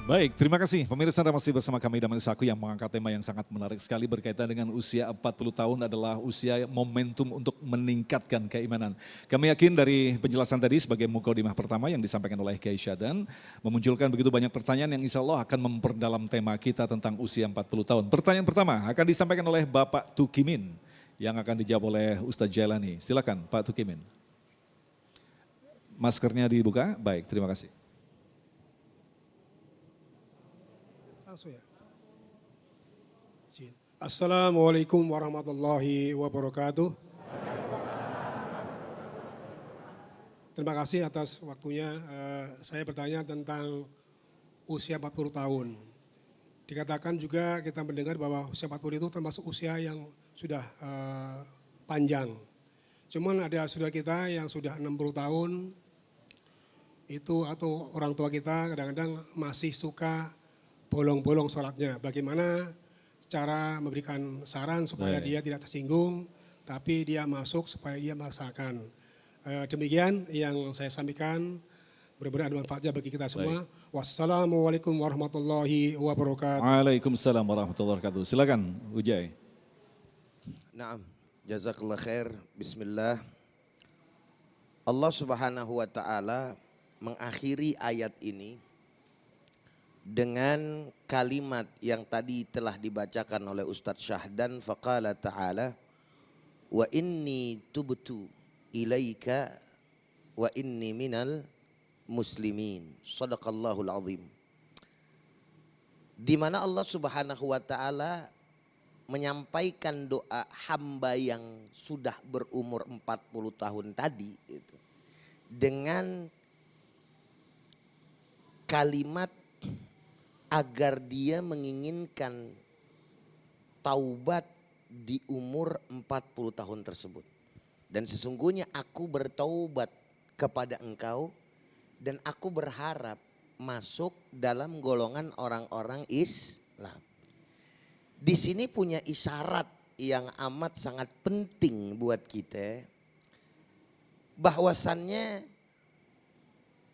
Baik, terima kasih. Pemirsa Anda masih bersama kami dan Saku yang mengangkat tema yang sangat menarik sekali berkaitan dengan usia 40 tahun adalah usia momentum untuk meningkatkan keimanan. Kami yakin dari penjelasan tadi sebagai mukadimah pertama yang disampaikan oleh Kiai Syadan memunculkan begitu banyak pertanyaan yang insya Allah akan memperdalam tema kita tentang usia 40 tahun. Pertanyaan pertama akan disampaikan oleh Bapak Tukimin yang akan dijawab oleh Ustadz Jailani. Silakan Pak Tukimin. Maskernya dibuka, baik terima kasih. Ya. Assalamualaikum warahmatullahi wabarakatuh. Terima kasih atas waktunya. Saya bertanya tentang usia 40 tahun. Dikatakan juga kita mendengar bahwa usia 40 itu termasuk usia yang sudah panjang. Cuman ada saudara kita yang sudah 60 tahun itu atau orang tua kita kadang-kadang masih suka bolong-bolong sholatnya. Bagaimana cara memberikan saran supaya dia tidak tersinggung, tapi dia masuk supaya dia merasakan. Demikian yang saya sampaikan, mudah-mudahan ada manfaatnya bagi kita semua. Wassalamualaikum warahmatullahi wabarakatuh. Waalaikumsalam warahmatullahi wabarakatuh. Silakan Ujai. Naam, jazakallah khair. Bismillah. Allah Subhanahu wa taala mengakhiri ayat ini dengan kalimat yang tadi telah dibacakan oleh Ustadz Syahdan, faqala ta'ala wa inni tubtu ilaika wa inni minal muslimin. Shadaqallahul azim. Di mana Allah Subhanahu wa taala menyampaikan doa hamba yang sudah berumur 40 tahun tadi itu dengan kalimat agar dia menginginkan taubat di umur 40 tahun tersebut. Dan sesungguhnya aku bertaubat kepada engkau dan aku berharap masuk dalam golongan orang-orang Islam. Di sini punya isyarat yang amat sangat penting buat kita. Bahwasannya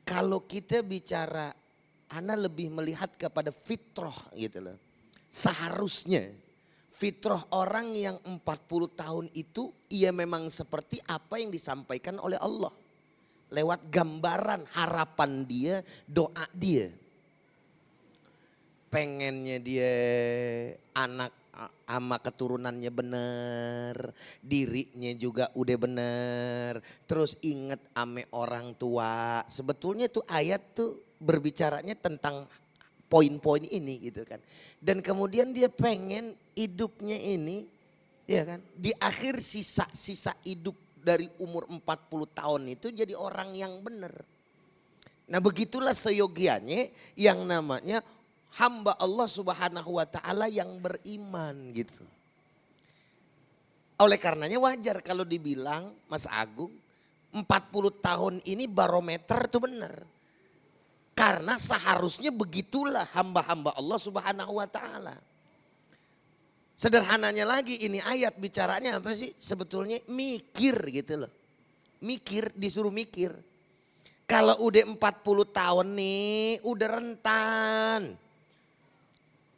kalau kita bicara, Ana lebih melihat kepada fitrah gitu loh. Seharusnya fitrah orang yang 40 tahun itu ia memang seperti apa yang disampaikan oleh Allah. Lewat gambaran harapan dia, doa dia. Pengennya dia anak ama keturunannya benar, dirinya juga udah benar, terus inget ame orang tua. Sebetulnya tuh ayat tuh berbicaranya tentang poin-poin ini gitu kan. Dan kemudian dia pengen hidupnya ini ya kan di akhir sisa-sisa hidup dari umur 40 tahun itu jadi orang yang benar. Nah begitulah seyogianya yang namanya hamba Allah Subhanahu wa taala yang beriman gitu. Oleh karenanya wajar kalau dibilang Mas Agung 40 tahun ini barometer tuh benar. Karena seharusnya begitulah hamba-hamba Allah Subhanahu wa taala. Sederhananya lagi ini ayat bicaranya apa sih? Sebetulnya mikir gitu loh. Mikir, disuruh mikir. Kalau udah 40 tahun nih udah rentan.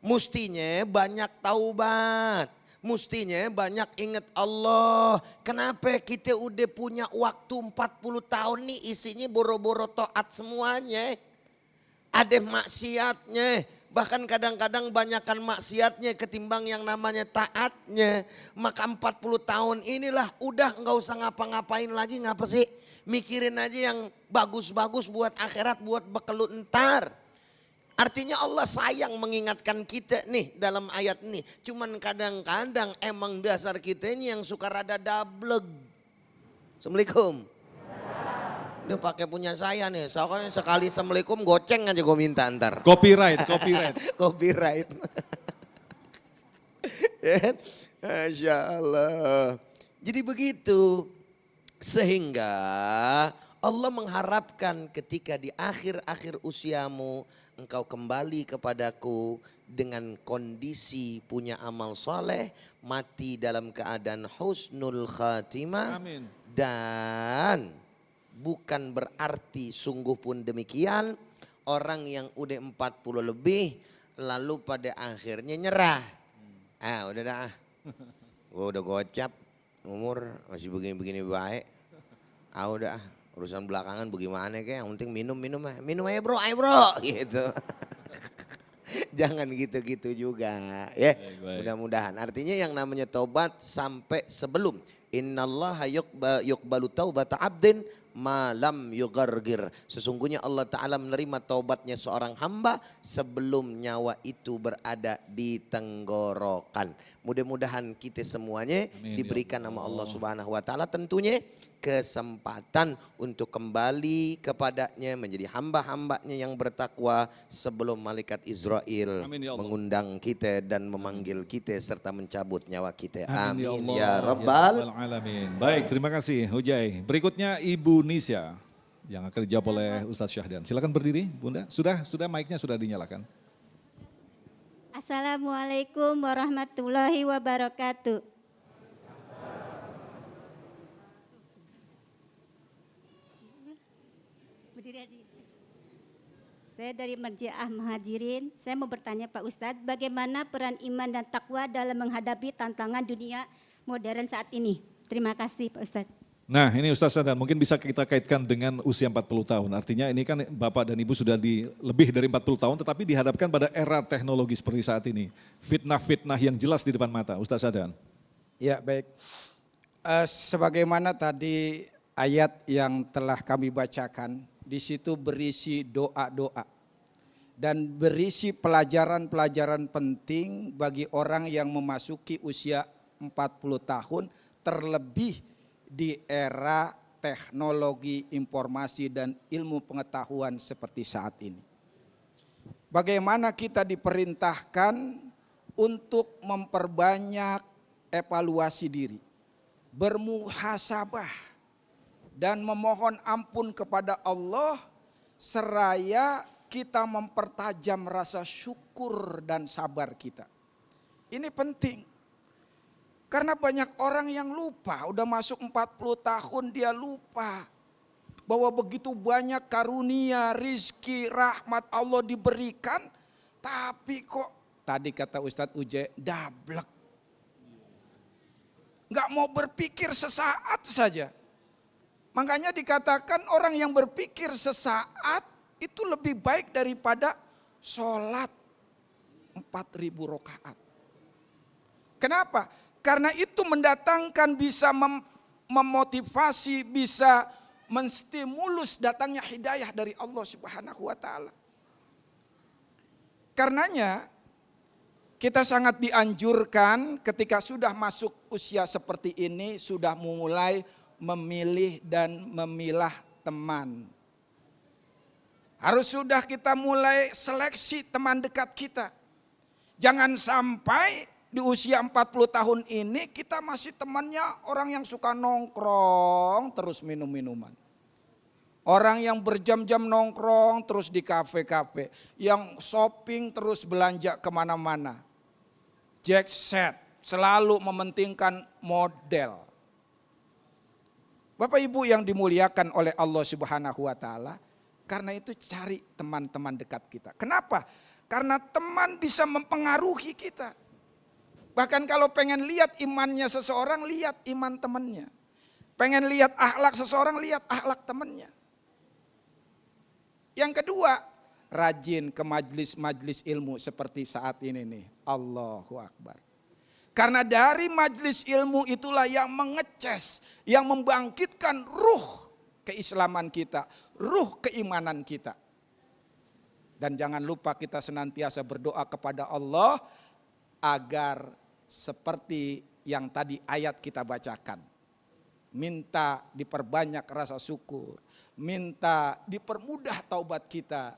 Mustinya banyak taubat. Mustinya banyak ingat Allah. Kenapa kita udah punya waktu 40 tahun nih isinya boro-boro taat semuanya. Ada maksiatnya, bahkan kadang-kadang banyakkan maksiatnya ketimbang yang namanya taatnya. Maka 40 tahun inilah udah nggak usah ngapa-ngapain lagi, ngapa sih? Mikirin aja yang bagus-bagus buat akhirat, buat bekal ntar. Artinya Allah sayang mengingatkan kita nih dalam ayat ini. Cuman kadang-kadang emang dasar kita ini yang suka rada dableg. Assalamualaikum. Dia pakai punya saya nih, soalnya sekali assalamualaikum goceng aja gue minta ntar. Copyright. Copyright. Masya Allah. Jadi begitu. Sehingga Allah mengharapkan ketika di akhir-akhir usiamu engkau kembali kepadaku dengan kondisi punya amal soleh, mati dalam keadaan husnul khatimah. Amin. Dan bukan berarti sungguh pun demikian orang yang udah 40 lebih lalu pada akhirnya nyerah. Udah dah. Gue udah gocap, umur masih begini-begini baik. Udah urusan belakangan bagaimana kayak, yang penting minum aja bro, ayo bro gitu. Jangan gitu-gitu juga ya. Mudah-mudahan artinya yang namanya taubat sampai sebelum innallaha yuqbalu taubata abdin malam yugargir. Sesungguhnya Allah Ta'ala menerima taubatnya seorang hamba sebelum nyawa itu berada di tenggorokan. Mudah-mudahan kita semuanya diberikan nama Allah Subhanahu wa Ta'ala tentunya kesempatan untuk kembali kepadanya, menjadi hamba-hambanya yang bertakwa sebelum malaikat Israel mengundang kita dan memanggil kita serta mencabut nyawa kita. Amin ya Rabbal Alamin. Baik, terima kasih Hujai. Berikutnya Ibu Nisya yang akan dijawab oleh Ustadz Syahdan. Silakan berdiri Bunda. Sudah mic-nya sudah dinyalakan. Assalamualaikum warahmatullahi wabarakatuh. Saya dari Marjiah Muhajirin. Saya mau bertanya Pak Ustadz, bagaimana peran iman dan takwa dalam menghadapi tantangan dunia modern saat ini? Terima kasih Pak Ustadz. Nah ini Ustadz Syahdan mungkin bisa kita kaitkan dengan usia 40 tahun. Artinya ini kan Bapak dan Ibu sudah lebih dari 40 tahun tetapi dihadapkan pada era teknologi seperti saat ini. Fitnah-fitnah yang jelas di depan mata. Ustadz Syahdan. Ya baik. Sebagaimana tadi ayat yang telah kami bacakan, di situ berisi doa-doa dan berisi pelajaran-pelajaran penting bagi orang yang memasuki usia 40 tahun, terlebih di era teknologi informasi dan ilmu pengetahuan seperti saat ini. Bagaimana kita diperintahkan untuk memperbanyak evaluasi diri, bermuhasabah, dan memohon ampun kepada Allah seraya kita mempertajam rasa syukur dan sabar kita. Ini penting. Karena banyak orang yang lupa, udah masuk 40 tahun dia lupa bahwa begitu banyak karunia, rizki, rahmat Allah diberikan, tapi kok tadi kata Ustadz Uje dablek. Gak mau berpikir sesaat saja. Makanya dikatakan orang yang berpikir sesaat itu lebih baik daripada sholat 4.000 rakaat. Kenapa? Karena itu mendatangkan bisa memotivasi, bisa menstimulus datangnya hidayah dari Allah Subhanahu wa Ta'ala. Karenanya kita sangat dianjurkan ketika sudah masuk usia seperti ini, sudah mulai memilih dan memilah teman. Harus sudah kita mulai seleksi teman dekat kita. Jangan sampai di usia 40 tahun ini kita masih temannya orang yang suka nongkrong terus minum-minuman. Orang yang berjam-jam nongkrong terus di kafe-kafe. Yang shopping terus belanja kemana-mana. Jet set, selalu mementingkan model. Bapak Ibu yang dimuliakan oleh Allah Subhanahu wa Ta'ala, karena itu cari teman-teman dekat kita. Kenapa? Karena teman bisa mempengaruhi kita. Bahkan kalau pengen lihat imannya seseorang, lihat iman temannya. Pengen lihat akhlak seseorang, lihat akhlak temannya. Yang kedua, rajin ke majlis-majlis ilmu seperti saat ini nih. Allahu Akbar. Karena dari majelis ilmu itulah yang mengeces, yang membangkitkan ruh keislaman kita, ruh keimanan kita. Dan jangan lupa kita senantiasa berdoa kepada Allah agar seperti yang tadi ayat kita bacakan. Minta diperbanyak rasa syukur, minta dipermudah taubat kita,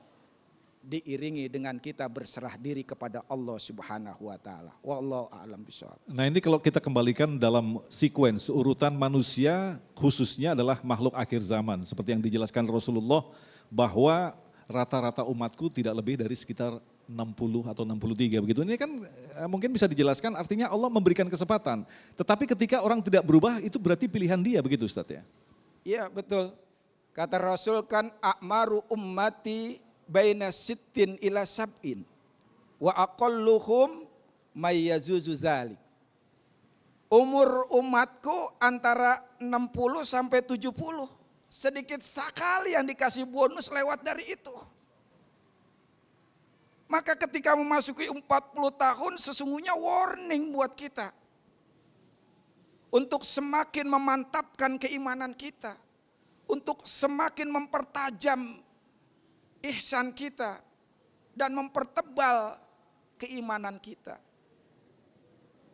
diiringi dengan kita berserah diri kepada Allah Subhanahu wa Ta'ala. Wallahu a'lam bishawab. Nah ini kalau kita kembalikan dalam sequence urutan manusia khususnya adalah makhluk akhir zaman. Seperti yang dijelaskan Rasulullah bahwa rata-rata umatku tidak lebih dari sekitar 60 atau 63 begitu. Ini kan mungkin bisa dijelaskan artinya Allah memberikan kesempatan. Tetapi ketika orang tidak berubah itu berarti pilihan dia begitu Ustadz ya? Iya betul. Kata Rasul kan a'maru ummati baina sittin ila sab'in wa aqalluhum mayyazuzu dzalik. Umur umatku antara 60 sampai 70. Sedikit sekali yang dikasih bonus lewat dari itu. Maka ketika memasuki 40 tahun sesungguhnya warning buat kita. Untuk semakin memantapkan keimanan kita. Untuk semakin mempertajam ihsan kita. Dan mempertebal keimanan kita.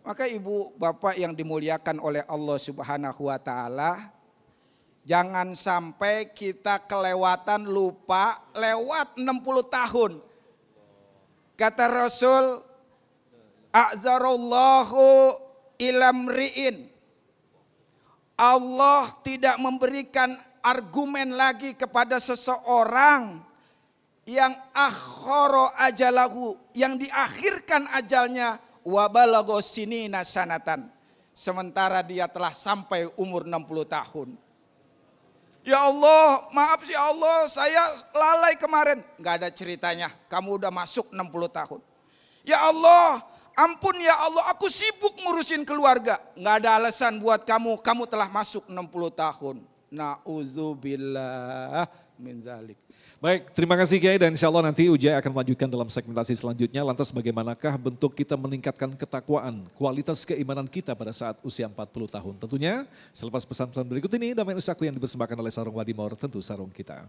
Maka ibu bapak yang dimuliakan oleh Allah Subhanahu wa ta'ala, jangan sampai kita kelewatan lupa lewat 60 tahun. Kata Rasul, a'zarallahu ilamri'in. Allah tidak memberikan argumen lagi kepada seseorang yang akhara ajalahu, yang diakhirkan ajalnya, wa balagha sinina sanatan, sementara dia telah sampai umur 60 tahun. Ya Allah, maaf ya Allah, saya lalai kemarin. Enggak ada ceritanya, kamu udah masuk 60 tahun. Ya Allah, ampun ya Allah, aku sibuk ngurusin keluarga. Enggak ada alasan buat kamu, kamu telah masuk 60 tahun. Na'udzubillah min zalik. Baik, terima kasih Kiai, dan insya Allah nanti Ujai akan melanjutkan dalam segmentasi selanjutnya. Lantas bagaimanakah bentuk kita meningkatkan ketakwaan, kualitas keimanan kita pada saat usia 40 tahun. Tentunya selepas pesan-pesan berikut ini, Damai Usahaku yang dipersembahkan oleh Sarung Wadimor, tentu sarung kita.